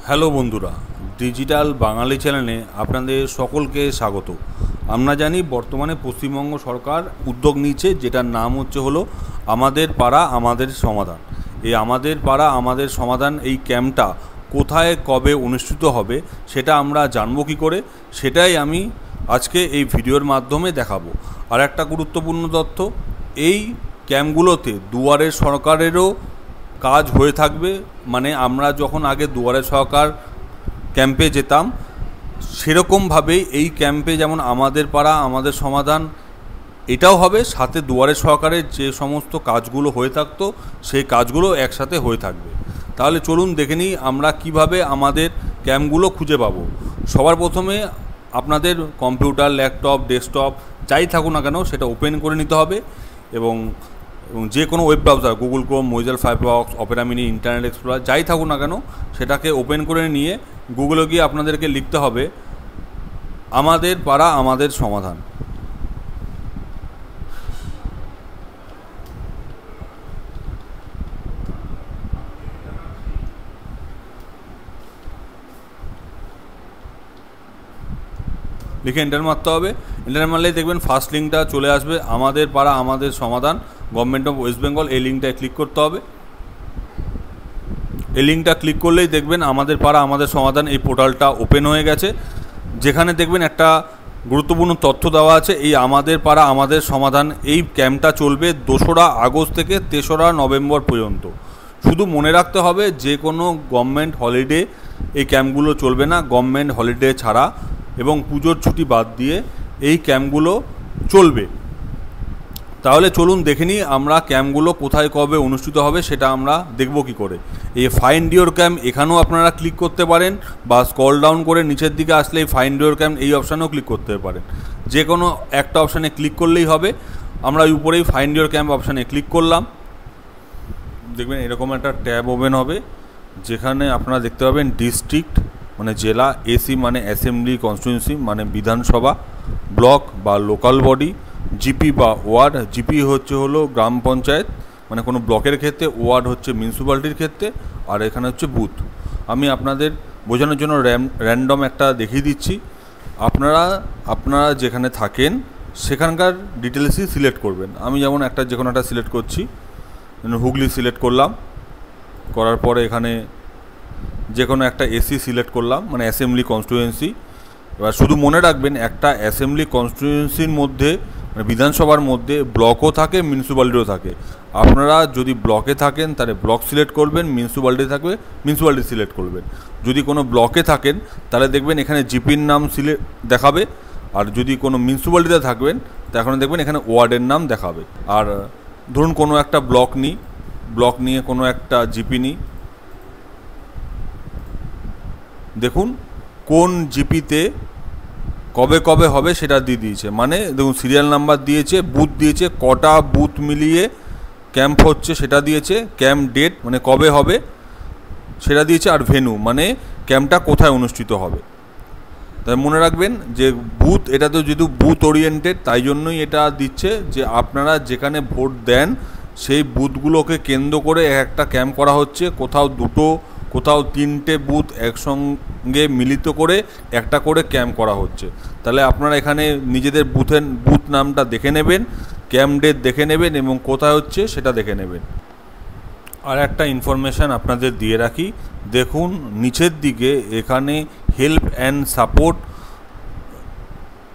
Hello বন্ধুরা, digital বাঙালি চ্যানেলে আপনাদের সকলকে স্বাগত। আমরা জানি বর্তমানে পশ্চিমবঙ্গ সরকার উদ্যোগ নিচ্ছে, যেটার নাম হলো আমাদের পাড়া আমাদের সমাধান। এই আমাদের পাড়া আমাদের সমাধান এই ক্যাম্পটা কোথায় কবে অনুষ্ঠিত হবে সেটা আমরা জানবো কী করে, সেটাই আমি আজকে এই ভিডিওর মাধ্যমে দেখাবো। আর একটা গুরুত্বপূর্ণ তথ্য, এই ক্যাম্পগুলোতে দুয়ারে সরকারেরও কাজ হয়ে থাকবে। মানে আমরা যখন আগে দুয়ারে সরকার ক্যাম্পে যেতাম, সেরকমভাবেই এই ক্যাম্পে যেমন আমাদের পাড়া আমাদের সমাধান এটাও হবে, সাথে দুয়ারে সরকারের যে সমস্ত কাজগুলো হয়ে থাকতো সেই কাজগুলো একসাথে হয়ে থাকবে। তাহলে চলুন দেখে নিই আমরা কিভাবে আমাদের ক্যাম্পগুলো খুঁজে পাবো। সবার প্রথমে আপনাদের কম্পিউটার, ল্যাপটপ, ডেস্কটপ যাই থাকুক না কেন সেটা ওপেন করে নিতে হবে এবং যে কোনো web browser, Google Chrome, Mozilla Firefox, Opera mini, internet explorer যাই থাকুক না কেন সেটাকে ওপেন করে নিয়ে গুগলে গিয়ে আপনাদেরকে লিখতে হবে আমাদের পাড়া আমাদের সমাধান। লিখে এন্টার মারতে হবে। এন্টার মারলেই দেখবেন ফার্স্ট লিঙ্কটা চলে আসবে, আমাদের পাড়া আমাদের সমাধান, গভর্নমেন্ট অফ ওয়েস্ট বেঙ্গল। এই লিঙ্কটায় ক্লিক করতে হবে। এই লিঙ্কটা ক্লিক করলেই দেখবেন আমাদের পাড়া আমাদের সমাধান এই পোর্টালটা ওপেন হয়ে গেছে, যেখানে দেখবেন একটা গুরুত্বপূর্ণ তথ্য দেওয়া আছে। এই আমাদের পাড়া আমাদের সমাধান এই ক্যাম্পটা চলবে 2রা আগস্ট থেকে 3রা নভেম্বর পর্যন্ত। শুধু মনে রাখতে হবে যে কোনো গভর্নমেন্ট হলিডে এই ক্যাম্পগুলো চলবে না, গভর্নমেন্ট হলিডে ছাড়া এবং পুজোর ছুটি বাদ দিয়ে এই ক্যাম্পগুলো চলবে। তাহলে চলুন দেখে নিই আমরা ক্যাম্পগুলো কোথায় কবে অনুষ্ঠিত হবে সেটা আমরা দেখব কি করে। এই ফাইন্ড ইওর ক্যাম্প এখানেও আপনারা ক্লিক করতে পারেন, বা স্ক্রল ডাউন করে নিচের দিকে আসলে এই ফাইন্ড ইওর ক্যাম্প এই অপশানেও ক্লিক করতে পারেন। যে কোনো একটা অপশানে ক্লিক করলেই হবে। আমরা উপরেই ফাইন্ড ইওর ক্যাম্প অপশানে ক্লিক করলাম, দেখবেন এরকম একটা ট্যাব ওপেন হবে, যেখানে আপনারা দেখতে পাবেন ডিস্ট্রিক্ট মানে জেলা, এসি মানে অ্যাসেম্বলি কনস্টিটিউয়েন্সি মানে বিধানসভা, ব্লক বা লোকাল বডি, জিপি বা ওয়ার্ড। জিপি হলো গ্রাম পঞ্চায়েত মানে কোনো ব্লকের ক্ষেত্রে, ওয়ার্ড হচ্ছে মিউনিসিপ্যালিটির ক্ষেত্রে, আর এখানে হচ্ছে বুথ। আমি আপনাদের বোঝানোর জন্য র্যান্ডম একটা দেখিয়ে দিচ্ছি। আপনারা যেখানে থাকেন সেখানকার ডিটেলসই সিলেক্ট করবেন। আমি যেমন যে কোনো একটা সিলেক্ট করছি, হুগলি সিলেক্ট করলাম, করার পরে এখানে যে কোনো একটা এসি সিলেক্ট করলাম মানে অ্যাসেম্বলি কনস্টিটিউয়েন্সি। এবার শুধু মনে রাখবেন একটা অ্যাসেম্বলি কনস্টিটিউয়েন্সির মধ্যে মানে বিধানসভার মধ্যে ব্লকও থাকে, মিউনিসিপ্যালিটিও থাকে। আপনারা যদি ব্লকে থাকেন তাহলে ব্লক সিলেক্ট করবেন, মিউনিসিপ্যালিটি থাকবে মিউনিসিপ্যালিটি সিলেক্ট করবেন। যদি কোনো ব্লকে থাকেন তাহলে দেখবেন এখানে জিপির নাম দেখাবে, আর যদি কোনো মিউনিসিপ্যালিটিতে থাকবেন তখন দেখবেন এখানে ওয়ার্ডের নাম দেখাবে। আর ধরুন কোনো একটা ব্লক নিয়ে কোনো একটা জিপি নিই, দেখুন কোন জিপিতে কবে কবে হবে সেটা দিয়ে দিয়েছে। মানে দেখুন সিরিয়াল নাম্বার দিয়েছে, বুথ দিয়েছে, কটা বুথ মিলিয়ে ক্যাম্প হচ্ছে সেটা দিয়েছে, ক্যাম্প ডেট মানে কবে হবে সেটা দিয়েছে, আর ভেন্যু মানে ক্যাম্পটা কোথায় অনুষ্ঠিত হবে। তাই মনে রাখবেন যে বুথ, এটা তো যেহেতু বুথ ওরিয়েন্টেড তাই জন্যই এটা দিচ্ছে যে আপনারা যেখানে ভোট দেন সেই বুথগুলোকে কেন্দ্র করে একটা ক্যাম্প করা হচ্ছে। কোথাও 2টো কোথাও 3টে বুথ একসঙ্গে মিলিত করে একটা করে ক্যাম্প করা হচ্ছে। তাহলে আপনারা এখানে নিজেদের বুথ নামটা দেখে নেবেন, ক্যাম্প ডেট দেখে নেবেন এবং কোথায় হচ্ছে সেটা দেখে নেবেন। আর একটা ইনফরমেশান আপনাদের দিয়ে রাখি, দেখুন নিচের দিকে এখানে হেল্প অ্যান্ড সাপোর্ট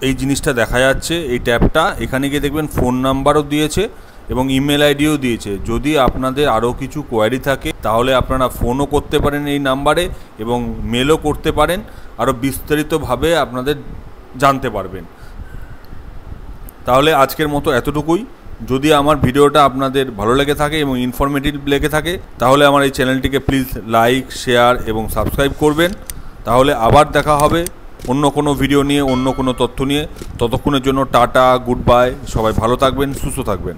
এই জিনিসটা দেখা যাচ্ছে, এই ট্যাবটা। এখানে গিয়ে দেখবেন ফোন নাম্বারও দিয়েছে এবং ইমেল আইডিও দিয়েছে। যদি আপনাদের আরও কিছু কোয়ারি থাকে তাহলে আপনারা ফোনও করতে পারেন এই নাম্বারে এবং মেলও করতে পারেন, আরও বিস্তারিতভাবে আপনাদের জানতে পারবেন। তাহলে আজকের মতো এতটুকুই। যদি আমার ভিডিওটা আপনাদের ভালো লেগে থাকে এবং ইনফরমেটিভ লেগে থাকে তাহলে আমার এই চ্যানেলটিকে প্লিজ লাইক, শেয়ার এবং সাবস্ক্রাইব করবেন। তাহলে আবার দেখা হবে অন্য কোনো ভিডিও নিয়ে, অন্য কোনো তথ্য নিয়ে। ততক্ষণের জন্য টাটা, গুড বাই, সবাই ভালো থাকবেন, সুস্থ থাকবেন।